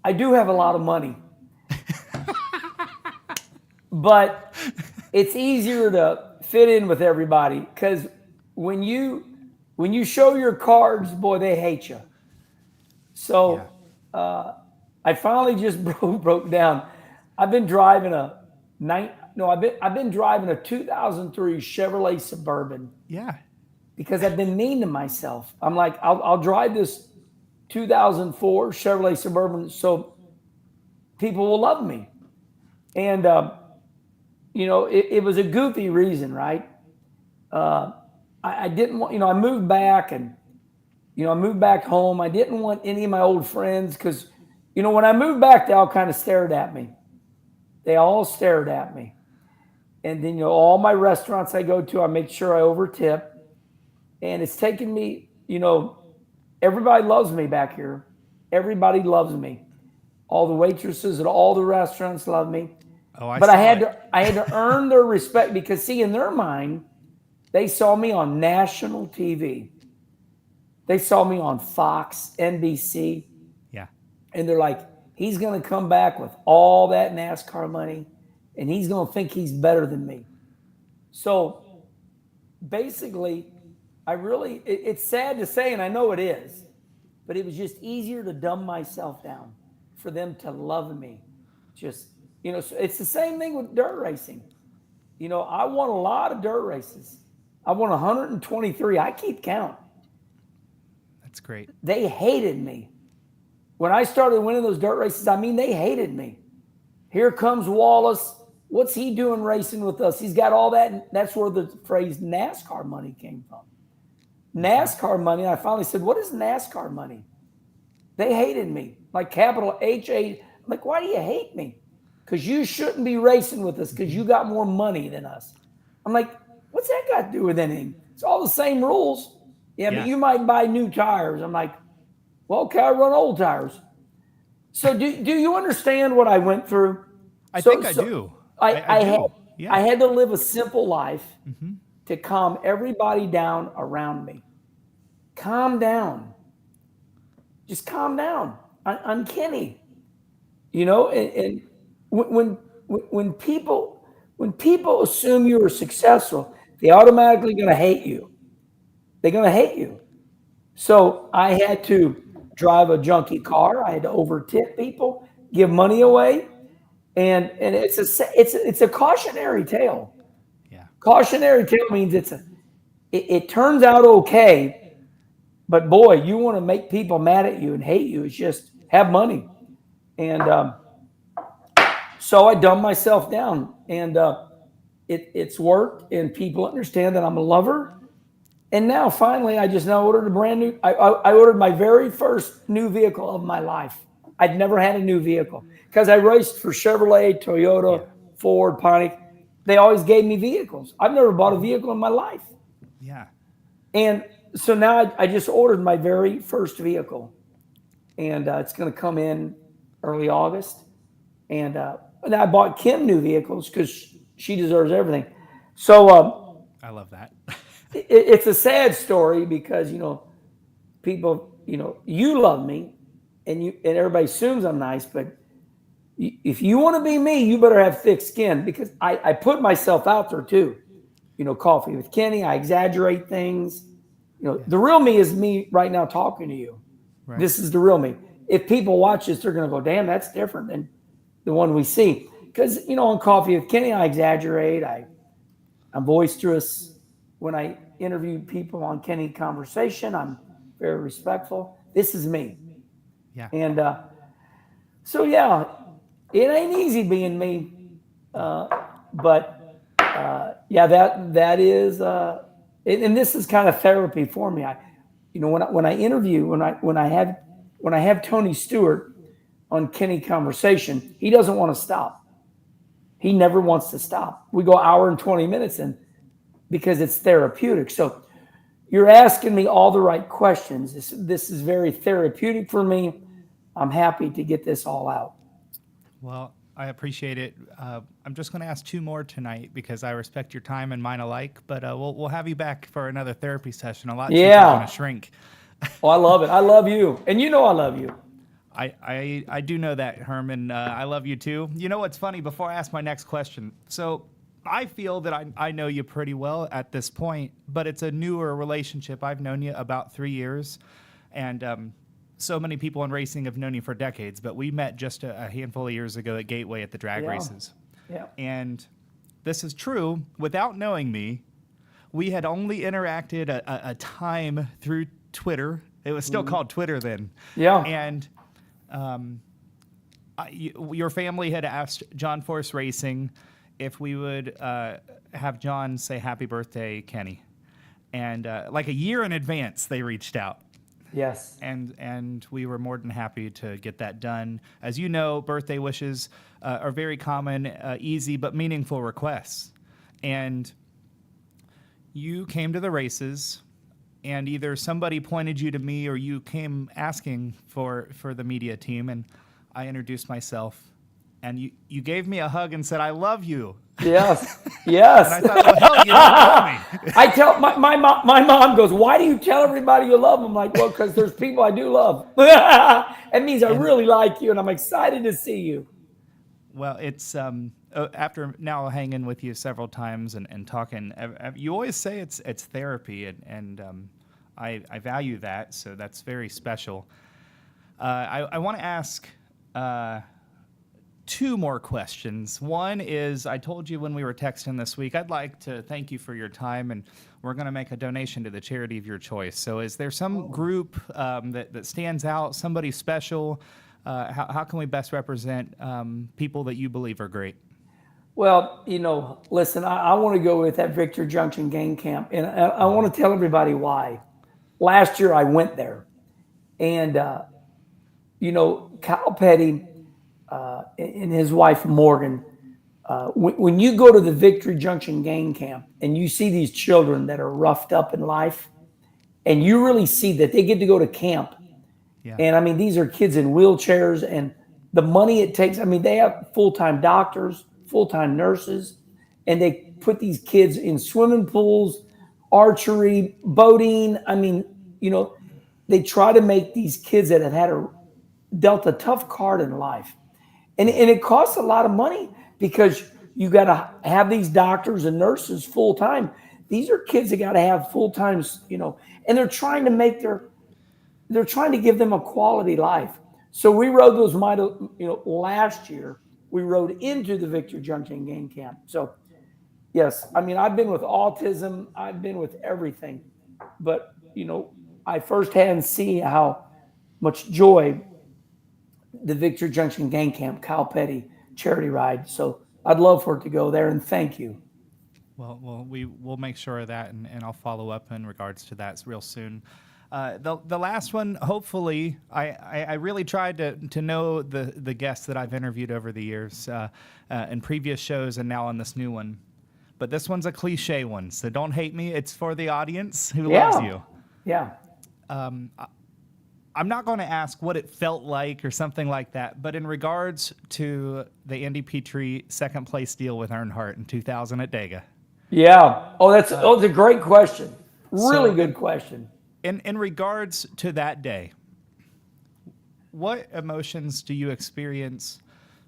I do have a lot of money. But it's easier to fit in with everybody because when you show your cards, boy, they hate you. So I finally just broke down. I've been driving a 2003 Chevrolet Suburban. Yeah. Because I've been mean to myself. I'm like, I'll drive this 2004 Chevrolet Suburban so people will love me. And it was a goofy reason, right? I didn't want, I moved back and, I moved back home. I didn't want any of my old friends because, when I moved back, they all kind of stared at me. They all stared at me. And then, all my restaurants I go to, I make sure I over tip. And it's taken me, everybody loves me back here. Everybody loves me. All the waitresses at all the restaurants love me. But I had to earn their respect because, see, in their mind, they saw me on national TV. They saw me on Fox, NBC. Yeah. And they're like, he's going to come back with all that NASCAR money, and he's going to think he's better than me. So basically, it's sad to say, and I know it is, but it was just easier to dumb myself down for them to love me. Just, so it's the same thing with dirt racing. I won a lot of dirt races. I won 123. I keep count. That's great. They hated me. When I started winning those dirt races, they hated me. Here comes Wallace. What's he doing racing with us? He's got all that. And that's where the phrase NASCAR money came from. NASCAR money. I finally said, what is NASCAR money? They hated me, like capital H-A. I'm like, why do you hate me? Because you shouldn't be racing with us because you got more money than us. I'm like, what's that got to do with anything? It's all the same rules. Yeah, but you might buy new tires. I'm like, well, okay, I run old tires. So do you understand what I went through? I think I do. I do. I had to live a simple life to calm everybody down around me. Calm down. Just calm down. I'm Kenny. And when people assume you are successful, they automatically going to hate you. They're going to hate you. So I had to drive a junky car. I had to overtip people, give money away, and it's a cautionary tale. Yeah. Cautionary tale means it turns out okay. But boy, you want to make people mad at you and hate you. It's just have money. And so I dumbed myself down. And it's worked. And people understand that I'm a lover. And now finally, I just now ordered a brand new. I ordered my very first new vehicle of my life. I'd never had a new vehicle because I raced for Chevrolet, Toyota, Ford, Pontiac. They always gave me vehicles. I've never bought a vehicle in my life. Yeah. And so now I just ordered my very first vehicle, and it's going to come in early August. And I bought Kim new vehicles because she deserves everything. So I love that. It's a sad story because people you love me, and everybody assumes I'm nice, but if you want to be me, you better have thick skin because I put myself out there too. Coffee with Kenny. I exaggerate things. The real me is me right now talking to you. Right. This is the real me. If people watch this, they're going to go, damn, that's different than the one we see. Because, on Coffee with Kenny, I exaggerate. I'm boisterous. When I interview people on Kenny Conversation, I'm very respectful. This is me. Yeah. And so, yeah, it ain't easy being me. But that is and this is kind of therapy for me. When I interview, when I have Tony Stewart on Kenny Conversation, he doesn't want to stop. He never wants to stop. We go hour and 20 minutes because it's therapeutic. So you're asking me all the right questions. This is very therapeutic for me. I'm happy to get this all out. Well, I appreciate it. I'm just going to ask two more tonight because I respect your time and mine alike. But we'll have you back for another therapy session. A lot cheaper than a shrink. Oh, I love it. I love you, and I love you. I do know that, Herman. I love you too. You know what's funny? Before I ask my next question, so I feel that I know you pretty well at this point, but it's a newer relationship. I've known you about 3 years, and so many people in racing have known you for decades, but we met just a handful of years ago at Gateway at the drag races. Yeah. And this is true. Without knowing me, we had only interacted a time through Twitter. It was still called Twitter then. Yeah. And your family had asked John Force Racing if we would have John say happy birthday, Kenny. And like a year in advance, they reached out. Yes. And we were more than happy to get that done. As you know, birthday wishes are very common, easy, but meaningful requests. And you came to the races, and either somebody pointed you to me or you came asking for the media team, and I introduced myself. And you gave me a hug and said, I love you. Yes. Yes. And I thought, well, hell, you don't tell me. I tell my mom goes, why do you tell everybody you love them? I'm like, well, because there's people I do love. It means I really like you and I'm excited to see you. Well, it's after now hanging with you several times and talking, you always say it's therapy, and I value that, so that's very special. I want to ask two more questions. One is, I told you when we were texting this week, I'd like to thank you for your time, and we're going to make a donation to the charity of your choice. So is there some group that stands out, somebody special? How can we best represent people that you believe are great? Well, listen, I want to go with that Victor Junction Game Camp, and I want to tell everybody why. Last year I went there, and Kyle Petty and his wife Morgan, when you go to the Victory Junction gang camp and you see these children that are roughed up in life, and you really see that they get to go to camp. Yeah. And I mean, these are kids in wheelchairs, and the money it takes. I mean, they have full-time doctors, full-time nurses, and they put these kids in swimming pools, archery, boating. I mean, they try to make these kids that have dealt a tough card in life. And it costs a lot of money because you got to have these doctors and nurses full time. These are kids that got to have full times, and they're trying to give them a quality life. So we rode those, last year we rode into the Victor Junction gang camp. So yes, I mean, I've been with autism, I've been with everything, but I firsthand see how much joy the Victor Junction gang camp, Kyle Petty charity ride. So I'd love for it to go there, and thank you. Well, we'll make sure of that, and I'll follow up in regards to that real soon. The last one, hopefully, I really tried to know the guests that I've interviewed over the years in previous shows and now on this new one. But this one's a cliche one, so don't hate me. It's for the audience who loves you. Yeah. I'm not going to ask what it felt like or something like that, but in regards to the Andy Petrie second place deal with Earnhardt in 2000 at Dega. Yeah. Oh, that's a great question. Really good question. In regards to that day, what emotions do you experience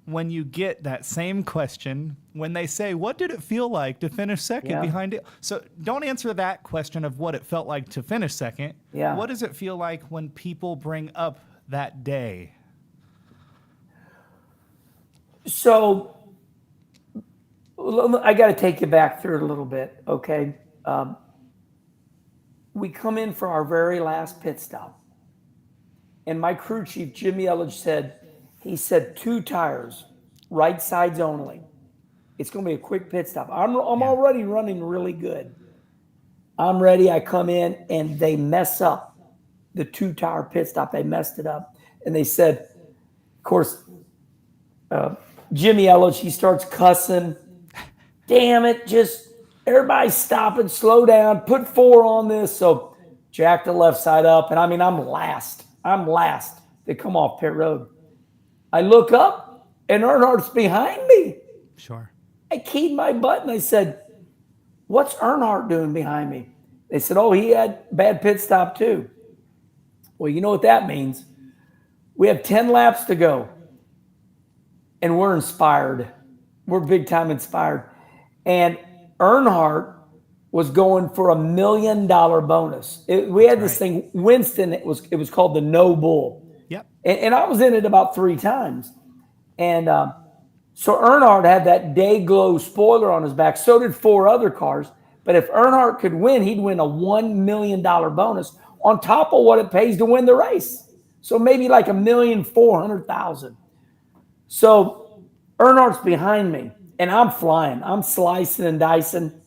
when you get that same question when they say, what did it feel like to finish second behind it? So don't answer that question of what it felt like to finish second. Yeah. What does it feel like when people bring up that day? So I got to take you back through it a little bit, okay? We come in for our very last pit stop. And my crew chief, Jimmy Elledge, said 2 tires, right sides only. It's going to be a quick pit stop. I'm already running really good. I'm ready. I come in, and they mess up the 2-tire pit stop. They messed it up. And they said, of course, Jimmy Elledge, he starts cussing. Damn it, just everybody stop and slow down, put 4 on this. So jack the left side up, and I mean, I'm last to come off pit road. I look up, and Earnhardt's behind me. Sure. I keyed my button. I said, what's Earnhardt doing behind me? They said, oh, he had bad pit stop too. Well, you know what that means. We have 10 laps to go, and we're inspired. We're big time inspired. And Earnhardt was going for $1 million bonus. We had this thing, Winston, it was called the No Bull. Yep. And I was in it about 3 times. And so Earnhardt had that day glow spoiler on his back. So did 4 other cars. But if Earnhardt could win, he'd win a $1 million bonus on top of what it pays to win the race. So maybe like $1,400,000. So Earnhardt's behind me, and I'm flying. I'm slicing and dicing.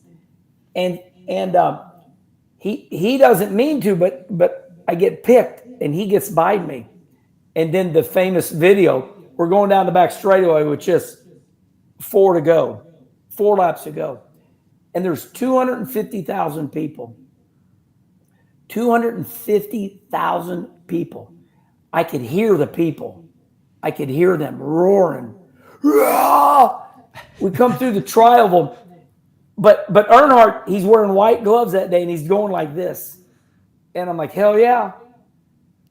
And he doesn't mean to, but I get picked, and he gets by me. And then the famous video, we're going down the back straightaway with just 4 to go, 4 laps to go. And there's 250,000 people. 250,000 people. I could hear the people. I could hear them roaring. We come through the tri-oval. But Earnhardt, he's wearing white gloves that day, and he's going like this. And I'm like, hell yeah.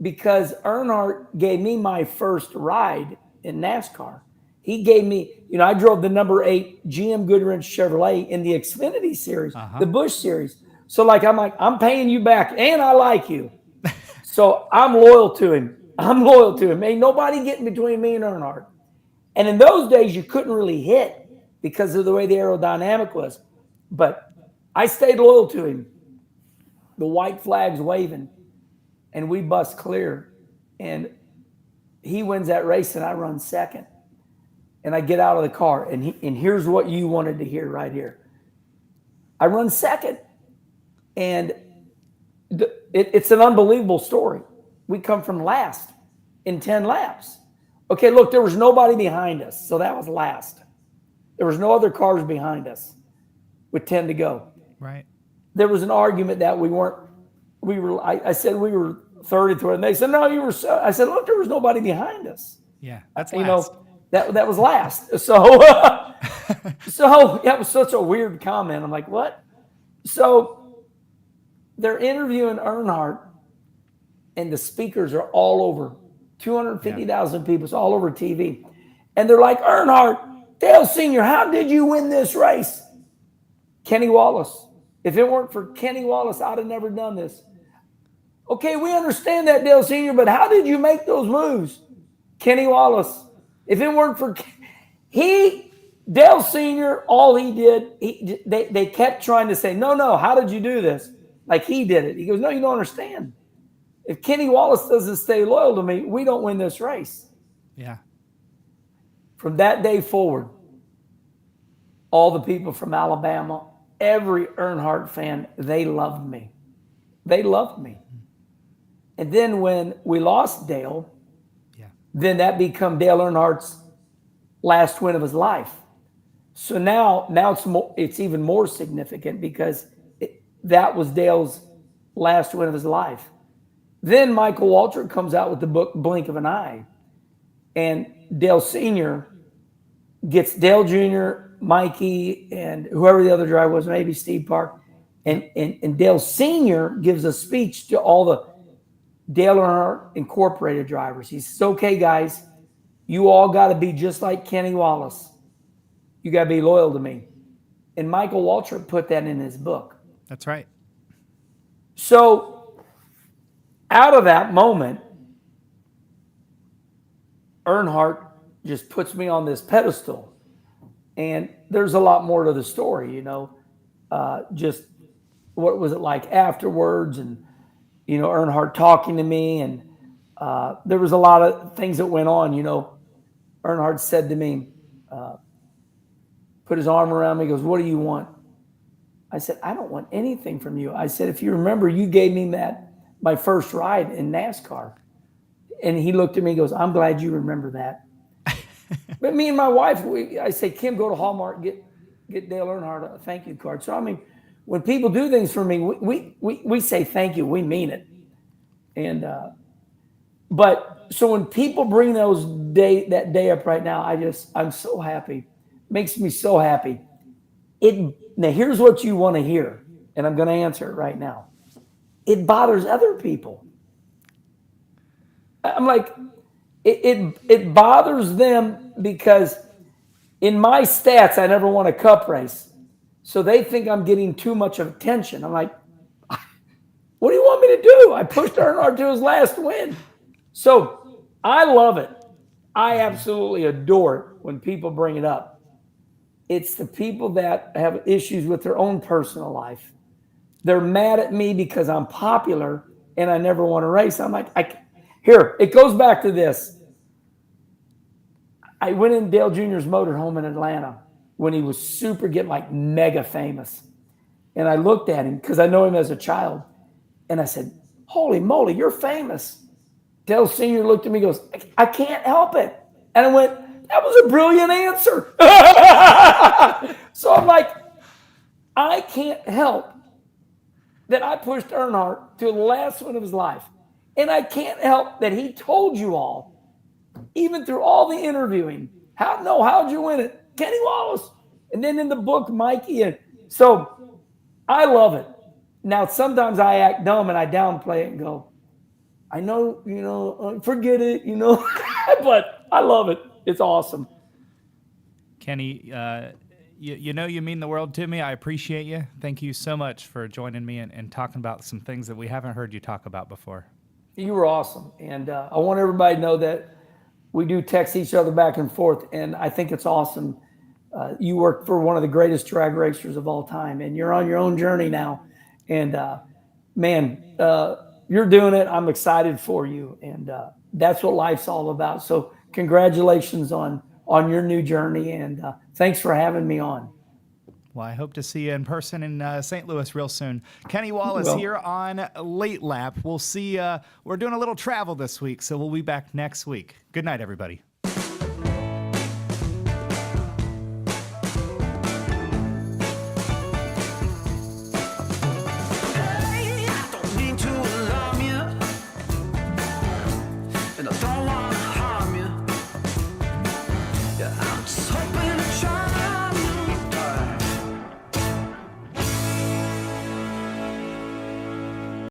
Because Earnhardt gave me my first ride in NASCAR. He gave me, I drove the number 8 GM Goodwrench Chevrolet in the Xfinity series, the Busch series. So I'm paying you back, and I like you. So I'm loyal to him. Ain't nobody getting between me and Earnhardt. And in those days, you couldn't really hit because of the way the aerodynamic was. But I stayed loyal to him. The white flag's waving, and we bust clear. And he wins that race, and I run second. And I get out of the car, and here's what you wanted to hear right here. I run second, and it's an unbelievable story. We come from last, in 10 laps. Okay, look, there was nobody behind us, so that was last. There was no other cars behind us with 10 to go. Right. There was an argument that I said we were 30th, and they said, no, you were. I said, look, there was nobody behind us. Yeah, that's You last. know, that was last. So, so that was such a weird comment. I'm like, what? So they're interviewing Earnhardt, and the speakers are all over. 250,000 people. It's all over TV. And they're like, Earnhardt, Dale Sr., how did you win this race? Kenny Wallace. If it weren't for Kenny Wallace, I'd have never done this. Okay, we understand that, Dale Sr., but how did you make those moves? Kenny Wallace. If it weren't for Dale Sr., all he did, they kept trying to say, no, how did you do this? Like he did it. He goes, no, you don't understand. If Kenny Wallace doesn't stay loyal to me, we don't win this race. Yeah. From that day forward, all the people from Alabama, every Earnhardt fan, they loved me. They loved me. And then when we lost Dale, then that became Dale Earnhardt's last win of his life. So now it's even more significant because that was Dale's last win of his life. Then Michael Waltrip comes out with the book Blink of an Eye. And Dale Sr. gets Dale Jr., Mikey, and whoever the other driver was, maybe Steve Park. And Dale Sr. gives a speech to all the Dale Earnhardt Incorporated drivers. He says, okay, guys, you all got to be just like Kenny Wallace. You got to be loyal to me. And Michael Waltrip put that in his book. That's right. So out of that moment, Earnhardt just puts me on this pedestal. And there's a lot more to the story, you know. Just what was it like afterwards, and you know, Earnhardt talking to me, and there was a lot of things that went on. You know, Earnhardt said to me, put his arm around me, goes, what do you want? I said, I don't want anything from you. I said, if you remember, you gave me my first ride in NASCAR. And he looked at me and goes, I'm glad you remember that. But me and my wife, I say, Kim, go to Hallmark, get Dale Earnhardt a thank you card. So, I mean, when people do things for me, we say thank you. We mean it. And but so when people bring that day up right now, I'm so happy. Makes me so happy. Now here's what you want to hear, and I'm going to answer it right now. It bothers other people. I'm like, it bothers them because in my stats, I never won a cup race. So they think I'm getting too much of attention. I'm like, what do you want me to do? I pushed Earnhardt to his last win. So I love it. I absolutely adore it when people bring it up. It's the people that have issues with their own personal life. They're mad at me because I'm popular and I never won a race. I'm like, here, it goes back to this. I went in Dale Jr.'s motorhome in Atlanta when he was getting like mega famous. And I looked at him because I know him as a child. And I said, holy moly, you're famous. Dale Sr. looked at me and goes, I can't help it. And I went, that was a brilliant answer. So I'm like, I can't help that I pushed Earnhardt to the last one of his life. And I can't help that he told you all, even through all the interviewing, how'd you win it? Kenny Wallace. And then in the book, Mikey. And so I love it. Now, sometimes I act dumb and I downplay it and go, I know, forget it, but I love it. It's awesome. Kenny, you mean the world to me. I appreciate you. Thank you so much for joining me and talking about some things that we haven't heard you talk about before. You were awesome. And I want everybody to know that we do text each other back and forth, and I think it's awesome. You work for one of the greatest drag racers of all time, and you're on your own journey now. And, you're doing it. I'm excited for you, and that's what life's all about. So congratulations on your new journey, and thanks for having me on. Well, I hope to see you in person in St. Louis real soon. Kenny Wallace Well, here on Late Lap. We'll see. We're doing a little travel this week, so we'll be back next week. Good night, everybody.